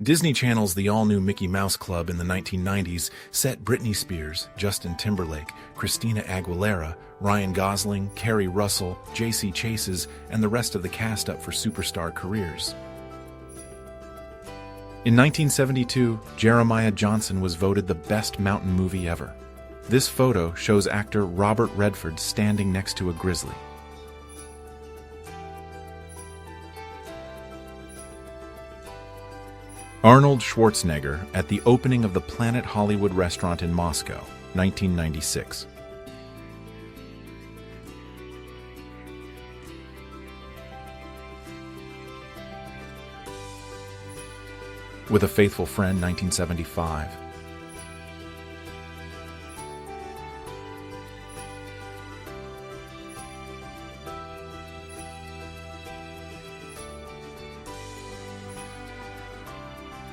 Disney Channel's The All-New Mickey Mouse Club in the 1990s set Britney Spears, Justin Timberlake, Christina Aguilera, Ryan Gosling, Kerry Russell, J.C. Chases, and the rest of the cast up for superstar careers. In 1972, Jeremiah Johnson was voted the best mountain movie ever. This photo shows actor Robert Redford standing next to a grizzly. Arnold Schwarzenegger at the opening of the Planet Hollywood restaurant in Moscow, 1996. With a Faithful Friend, 1975.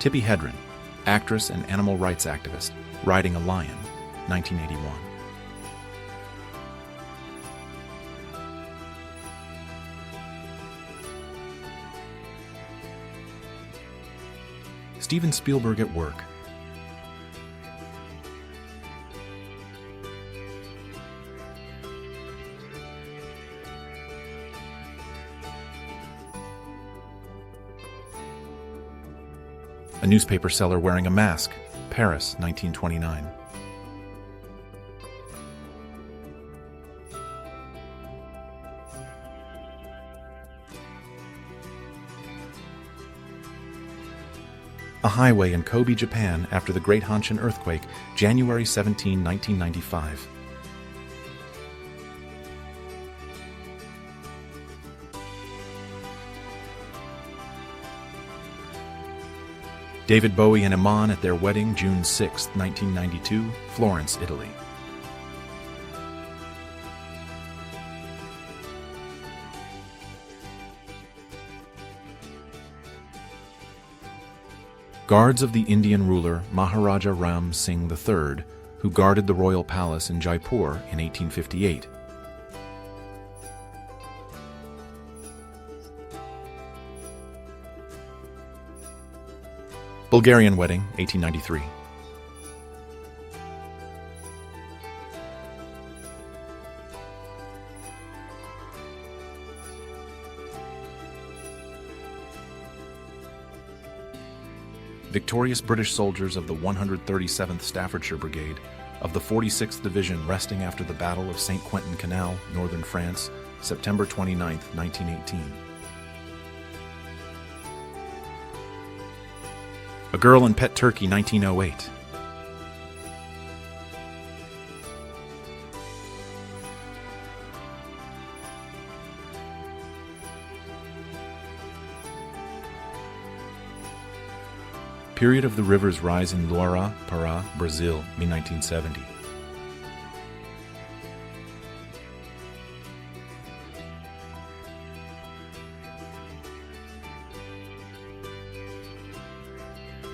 Tippi Hedren, actress and animal rights activist, riding a lion, 1981. Steven Spielberg at work. A newspaper seller wearing a mask, Paris, 1929. A highway in Kobe, Japan after the Great Hanshin earthquake, January 17, 1995. David Bowie and Iman at their wedding, June 6, 1992, Florence, Italy. Guards of the Indian ruler Maharaja Ram Singh III, who guarded the royal palace in Jaipur in 1858. Bulgarian wedding, 1893. Victorious British soldiers of the 137th Staffordshire Brigade of the 46th Division resting after the Battle of St. Quentin Canal, northern France, September 29, 1918. A Girl in Pet Turkey, 1908. Period of the river's rise in Loira, Pará, Brazil, mid-1970.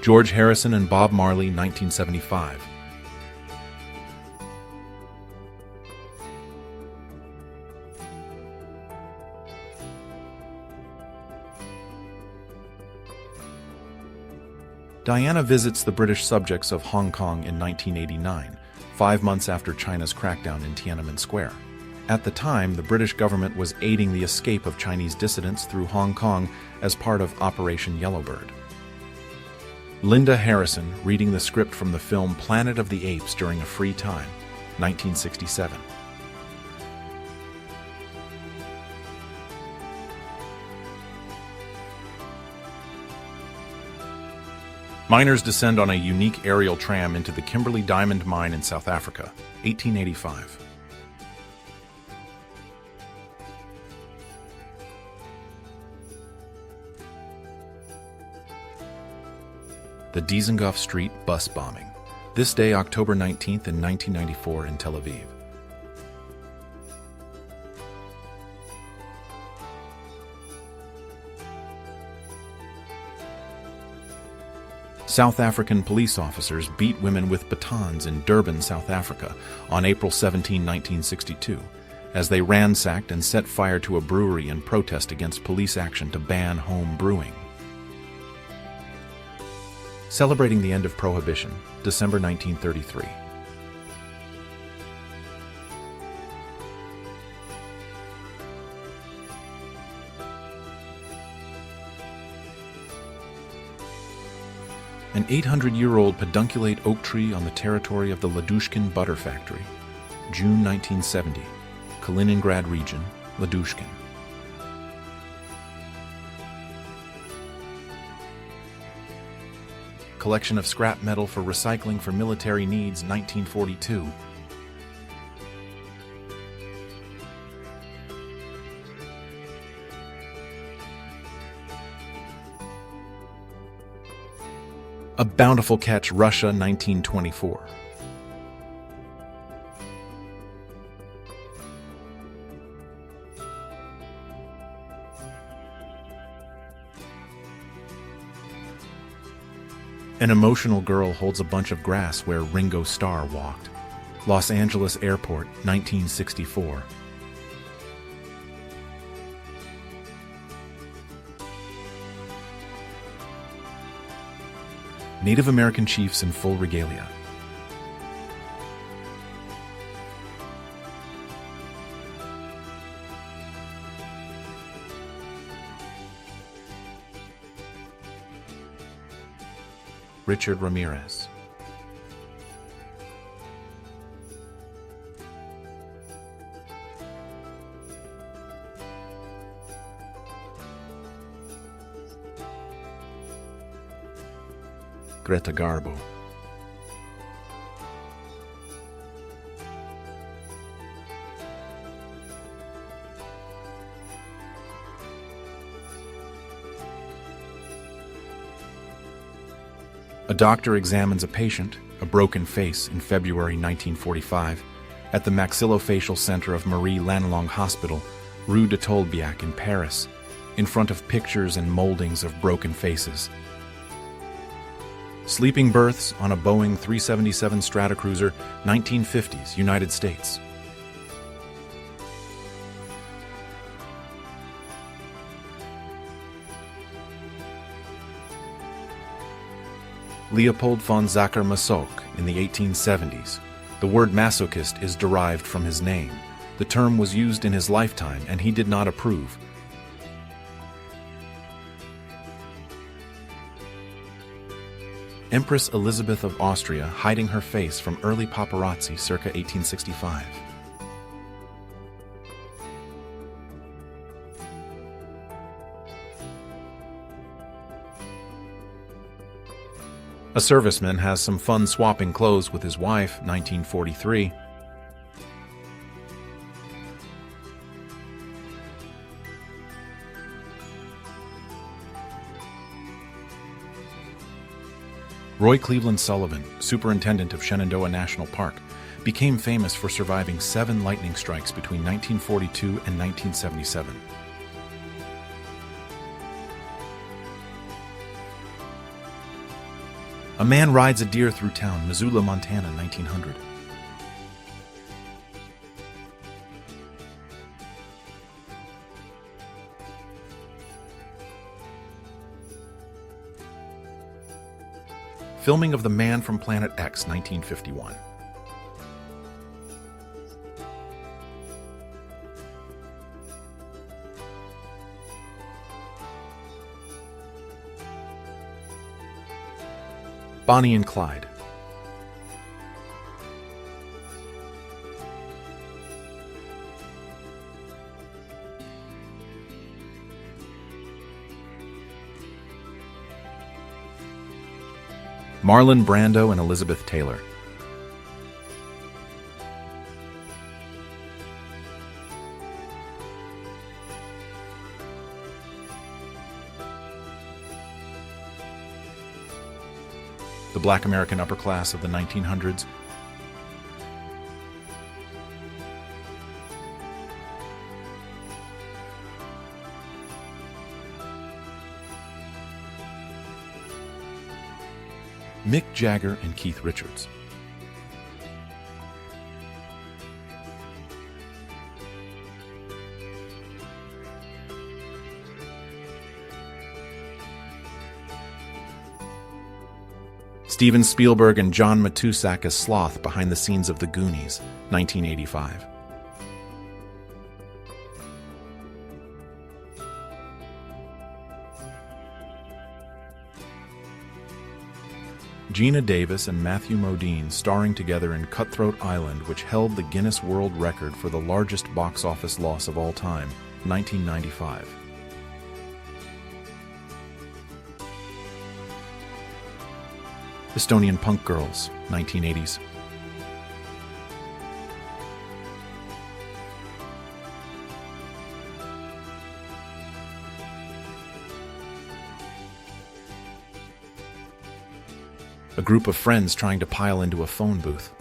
George Harrison and Bob Marley, 1975. Diana visits the British subjects of Hong Kong in 1989, 5 months after China's crackdown in Tiananmen Square. At the time, the British government was aiding the escape of Chinese dissidents through Hong Kong as part of Operation Yellowbird. Linda Harrison reading the script from the film Planet of the Apes during a free time, 1967. Miners descend on a unique aerial tram into the Kimberley Diamond Mine in South Africa, 1885. The Dizengoff Street bus bombing. This day, October 19th in 1994 in Tel Aviv. South African police officers beat women with batons in Durban, South Africa, on April 17, 1962, as they ransacked and set fire to a brewery in protest against police action to ban home brewing. Celebrating the end of Prohibition, December 1933. An 800-year-old pedunculate oak tree on the territory of the Ladushkin Butter Factory, June 1970, Kaliningrad region, Ladushkin. Collection of scrap metal for recycling for military needs, 1942. A bountiful catch, Russia, 1924. An emotional girl holds a bunch of grass where Ringo Starr walked. Los Angeles Airport, 1964. Native American chiefs in full regalia. Richard Ramirez. Greta Garbo. A doctor examines a patient, a broken face, in February 1945 at the maxillofacial center of Marie Lannelongue Hospital, Rue de Tolbiac in Paris, in front of pictures and moldings of broken faces. Sleeping berths on a Boeing 377 Stratocruiser, 1950s, United States. Leopold von Sacher-Masoch in the 1870s. The word masochist is derived from his name. The term was used in his lifetime and he did not approve. Empress Elizabeth of Austria hiding her face from early paparazzi circa 1865. A serviceman has some fun swapping clothes with his wife, 1943. Roy Cleveland Sullivan, superintendent of Shenandoah National Park, became famous for surviving 7 lightning strikes between 1942 and 1977. A man rides a deer through town, Missoula, Montana, 1900. Filming of The Man from Planet X, 1951. Bonnie and Clyde. Marlon Brando and Elizabeth Taylor. The Black American upper class of the 1900s. Mick Jagger and Keith Richards. Steven Spielberg and John Matuszak as Sloth behind the scenes of The Goonies, 1985. Gina Davis and Matthew Modine starring together in Cutthroat Island, which held the Guinness World Record for the largest box office loss of all time, 1995. Estonian Punk Girls, 1980s. A group of friends trying to pile into a phone booth.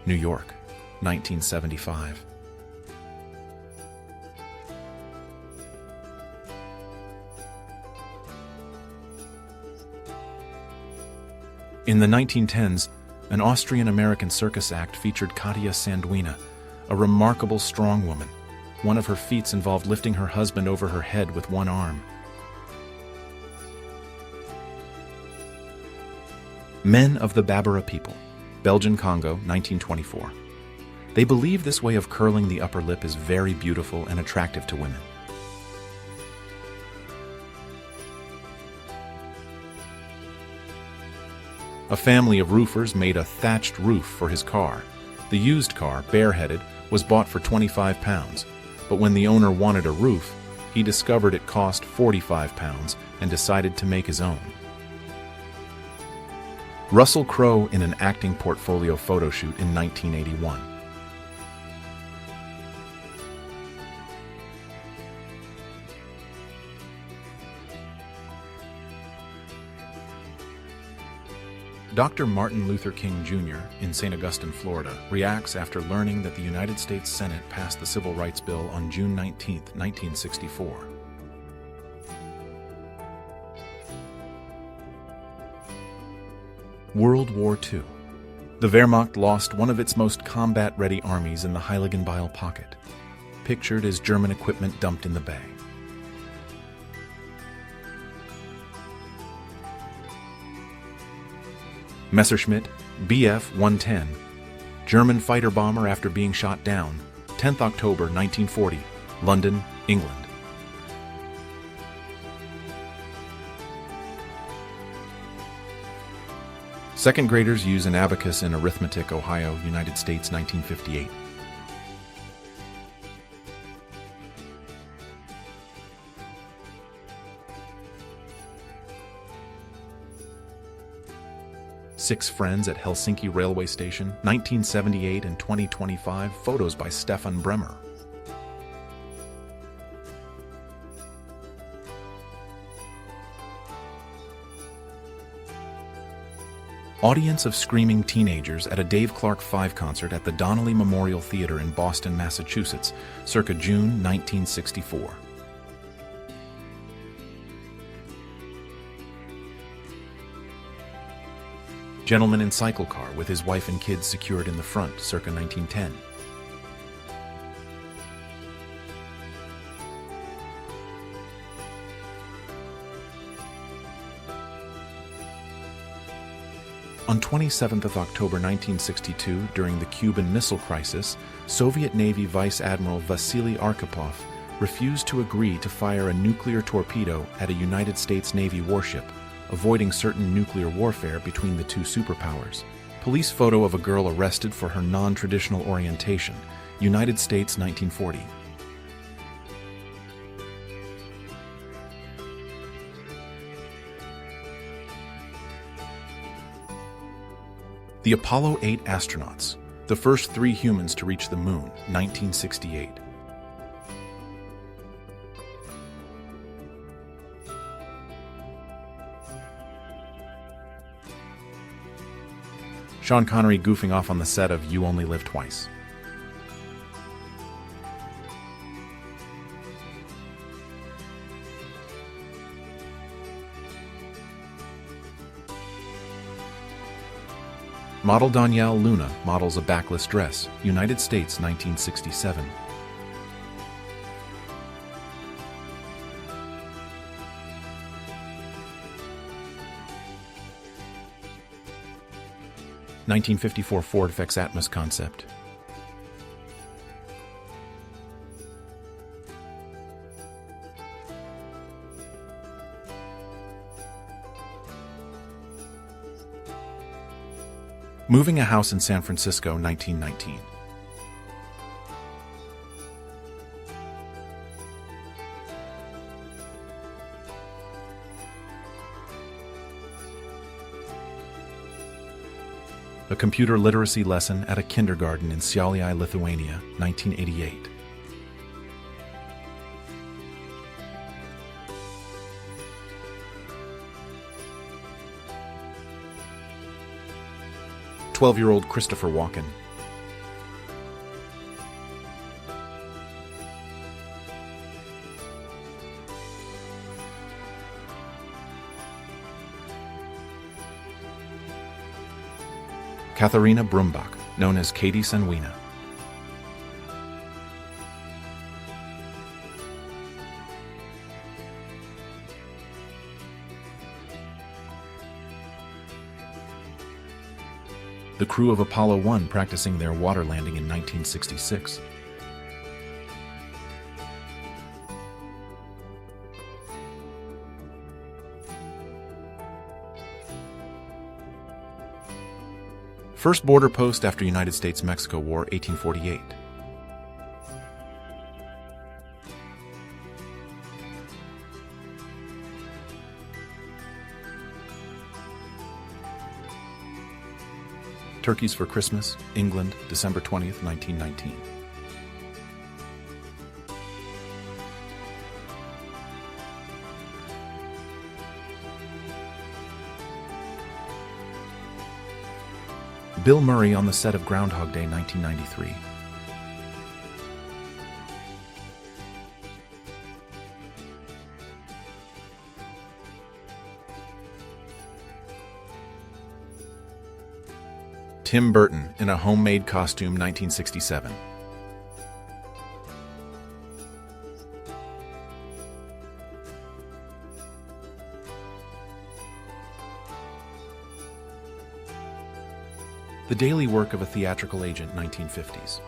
New York, 1975. In the 1910s, an Austrian-American circus act featured Katia Sanduina, a remarkable strong woman. One of her feats involved lifting her husband over her head with one arm. Men of the Babbara people, Belgian Congo, 1924. They believe this way of curling the upper lip is very beautiful and attractive to women. A family of roofers made a thatched roof for his car. The used car, bareheaded, was bought for £25, but when the owner wanted a roof, he discovered it cost £45 and decided to make his own. Russell Crowe in an acting portfolio photo shoot in 1981. Dr. Martin Luther King Jr. in St. Augustine, Florida, reacts after learning that the United States Senate passed the Civil Rights Bill on June 19, 1964. World War II. The Wehrmacht lost one of its most combat-ready armies in the Heiligenbeil pocket. Pictured as German equipment dumped in the bay. Messerschmitt Bf-110, German fighter bomber after being shot down, 10th October 1940, London, England. Second graders use an abacus in arithmetic, Ohio, United States, 1958. Six Friends at Helsinki Railway Station, 1978 and 2025, photos by Stefan Bremer. Audience of screaming teenagers at a Dave Clark 5 concert at the Donnelly Memorial Theater in Boston, Massachusetts, circa June 1964. Gentleman in cycle car with his wife and kids secured in the front, circa 1910. On 27th of October 1962, during the Cuban Missile Crisis, Soviet Navy Vice Admiral Vasily Arkhipov refused to agree to fire a nuclear torpedo at a United States Navy warship, avoiding certain nuclear warfare between the two superpowers. Police photo of a girl arrested for her non-traditional orientation, United States, 1940. The Apollo 8 astronauts, the first 3 humans to reach the moon, 1968. Sean Connery goofing off on the set of You Only Live Twice. Model Danielle Luna models a backless dress, United States, 1967. 1954 Ford FX Atmos concept. Moving a house in San Francisco, 1919. A computer literacy lesson at a kindergarten in Šiauliai, Lithuania, 1988. "12-year-old Christopher Walken." Katharina Brumbach, known as Katie Sanwina. The crew of Apollo 1 practicing their water landing in 1966. First border post after United States-Mexico War, 1848. Turkeys for Christmas, England, December 20th, 1919. Bill Murray on the set of Groundhog Day, 1993. Tim Burton in a homemade costume, 1967. The daily work of a theatrical agent, 1950s.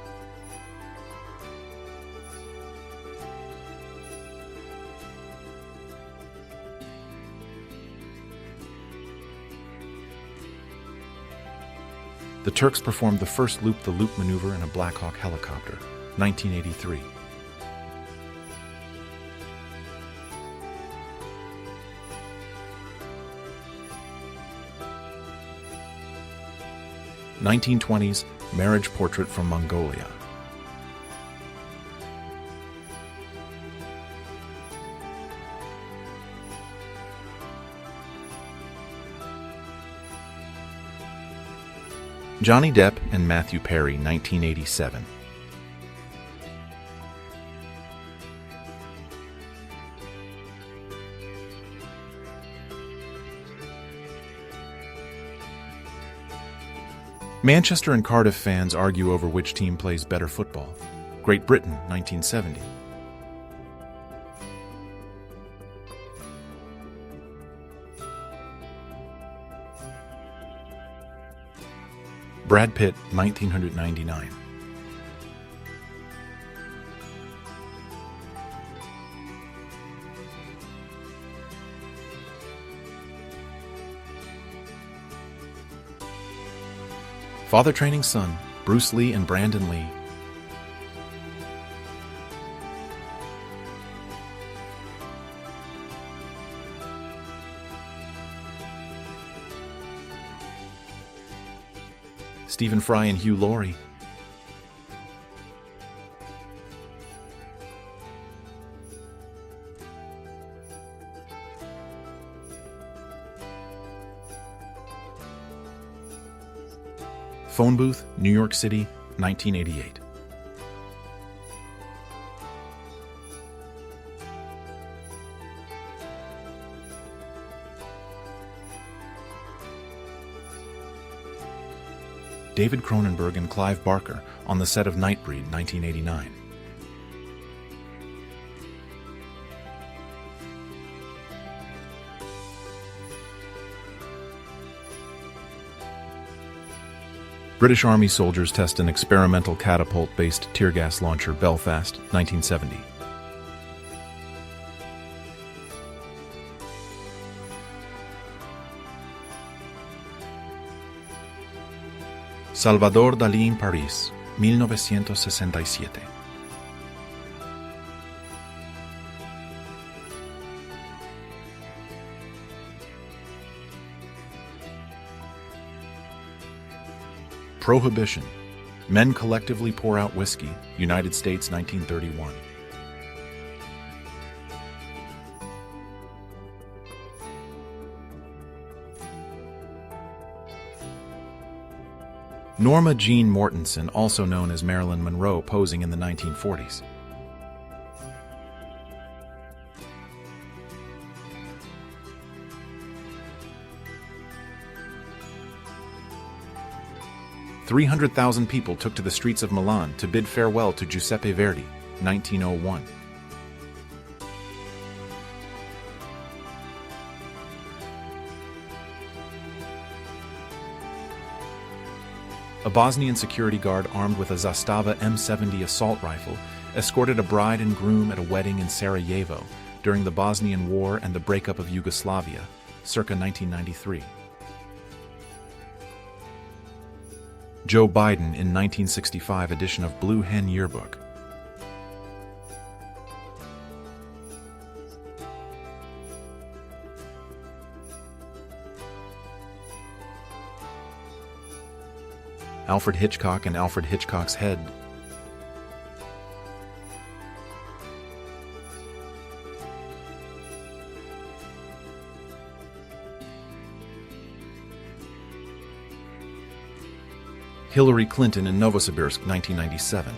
The Turks performed the first loop-the-loop maneuver in a Black Hawk helicopter, 1983. "1920s marriage portrait from Mongolia." Johnny Depp and Matthew Perry, 1987. Manchester and Cardiff fans argue over which team plays better football. Great Britain, 1970. Brad Pitt, 1999. Father training son, Bruce Lee and Brandon Lee. Stephen Fry and Hugh Laurie. Phone booth, New York City, 1988. David Cronenberg and Clive Barker on the set of Nightbreed, 1989. British Army soldiers test an experimental catapult-based tear gas launcher, Belfast, 1970. Salvador Dalí en París, 1967. Prohibition. Men collectively pour out whiskey, United States, 1931. Norma Jean Mortensen, also known as Marilyn Monroe, posing in the 1940s. "300,000 people took to the streets of Milan to bid farewell to Giuseppe Verdi, 1901. A Bosnian security guard armed with a Zastava M70 assault rifle escorted a bride and groom at a wedding in Sarajevo during the Bosnian War and the breakup of Yugoslavia, circa 1993. Joe Biden in 1965 edition of Blue Hen Yearbook. Alfred Hitchcock and Alfred Hitchcock's Head. Hillary Clinton in Novosibirsk, 1997.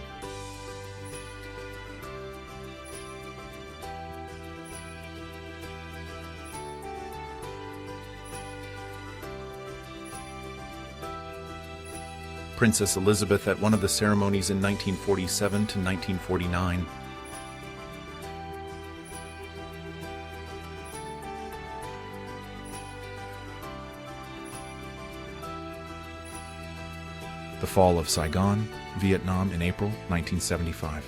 Princess Elizabeth at one of the ceremonies in 1947 to 1949. The fall of Saigon, Vietnam in April 1975.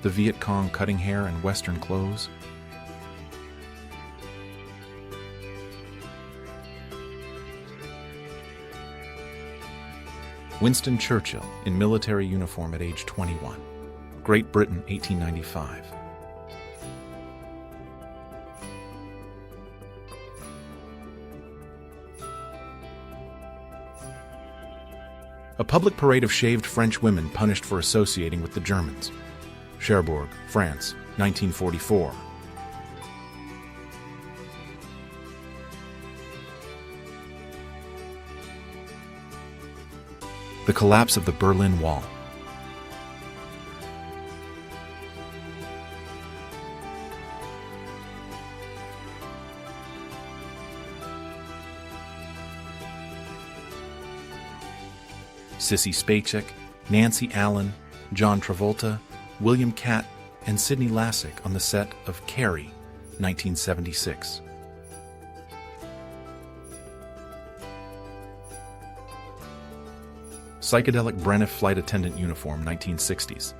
The Viet Cong cutting hair and Western clothes. Winston Churchill in military uniform at age 21. Great Britain, 1895. A public parade of shaved French women punished for associating with the Germans. Cherbourg, France, 1944. The collapse of the Berlin Wall. Sissy Spacek, Nancy Allen, John Travolta, William Catt, and Sidney Lassick on the set of Carrie, 1976. Psychedelic Braniff flight attendant uniform, 1960s.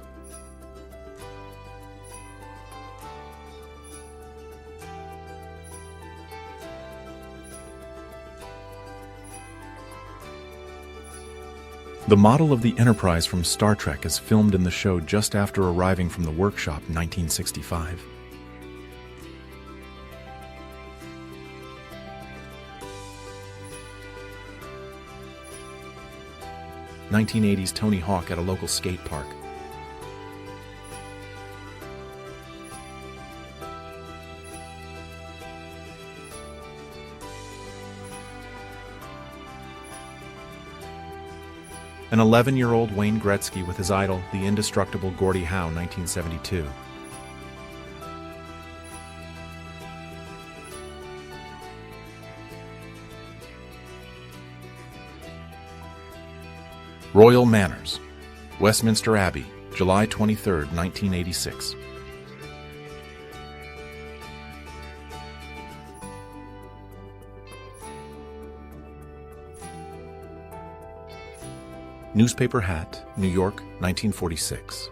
The model of the Enterprise from Star Trek is filmed in the show just after arriving from the workshop in 1965. '80s Tony Hawk at a local skate park. An 11-year-old Wayne Gretzky with his idol, the indestructible Gordie Howe, 1972. Royal Manners, Westminster Abbey, July 23, 1986. Newspaper hat, New York, 1946.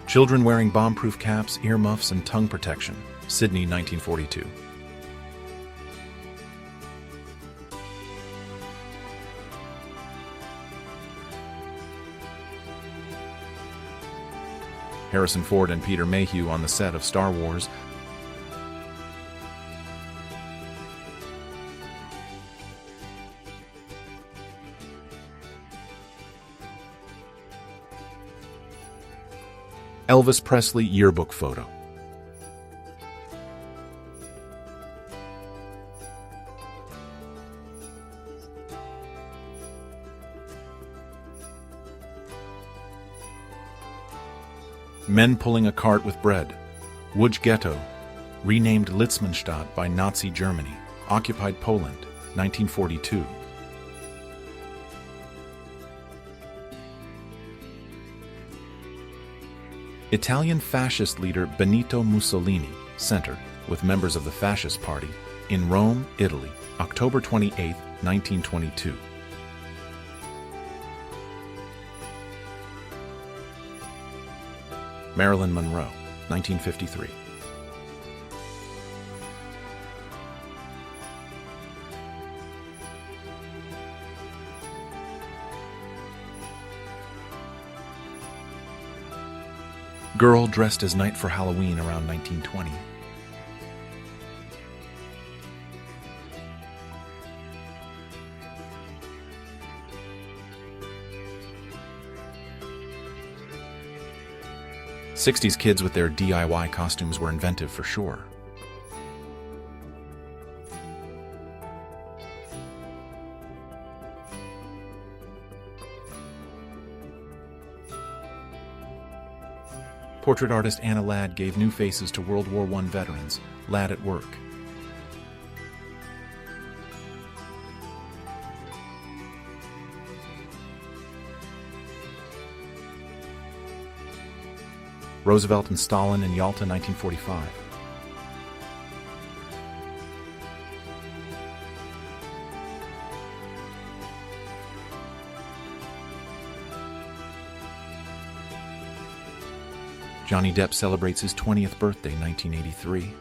Children wearing bomb-proof caps, earmuffs, and tongue protection, Sydney, 1942. Harrison Ford and Peter Mayhew on the set of Star Wars. Elvis Presley yearbook photo. Men pulling a cart with bread. Łódź Ghetto, renamed Litzmannstadt by Nazi Germany, occupied Poland, 1942. Italian fascist leader Benito Mussolini Center with members of the Fascist Party in Rome, Italy, October 28, 1922. Marilyn Monroe, 1953. Girl dressed as knight for Halloween around 1920. '60s kids with their DIY costumes were inventive for sure. Portrait artist Anna Ladd gave new faces to World War I veterans. Ladd at work. Roosevelt and Stalin in Yalta, 1945. Johnny Depp celebrates his 20th birthday, 1983.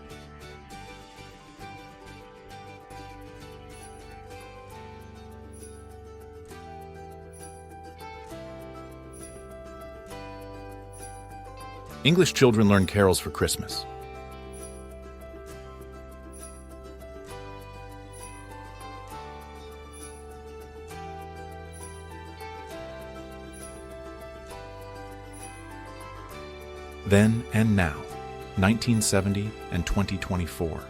English children learn carols for Christmas. Then and now, 1970 and 2024.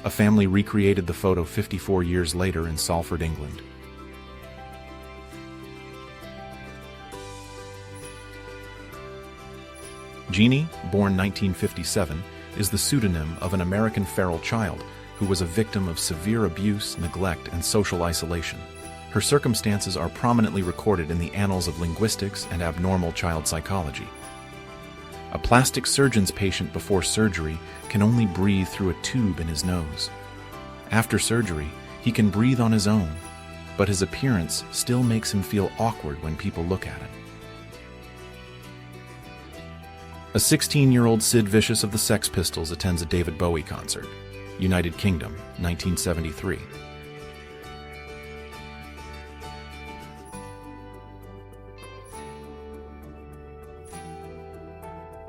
A family recreated the photo 54 years later in Salford, England. Jeannie, born 1957, is the pseudonym of an American feral child who was a victim of severe abuse, neglect, and social isolation. Her circumstances are prominently recorded in the annals of linguistics and abnormal child psychology. A plastic surgeon's patient before surgery can only breathe through a tube in his nose. After surgery, he can breathe on his own, but his appearance still makes him feel awkward when people look at him. A 16-year-old Sid Vicious of the Sex Pistols attends a David Bowie concert. United Kingdom, 1973.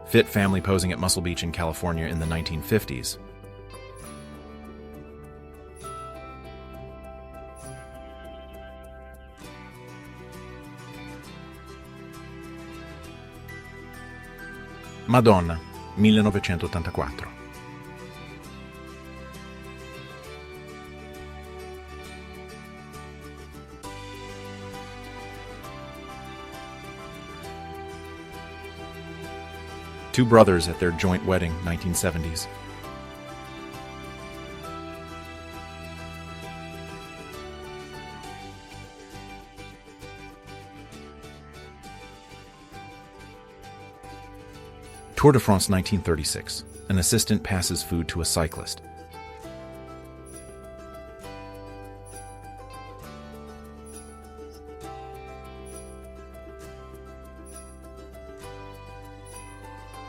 Fit family posing at Muscle Beach in California in the 1950s. Madonna, 1984. Two brothers at their joint wedding, 1970s. Tour de France 1936. An assistant passes food to a cyclist.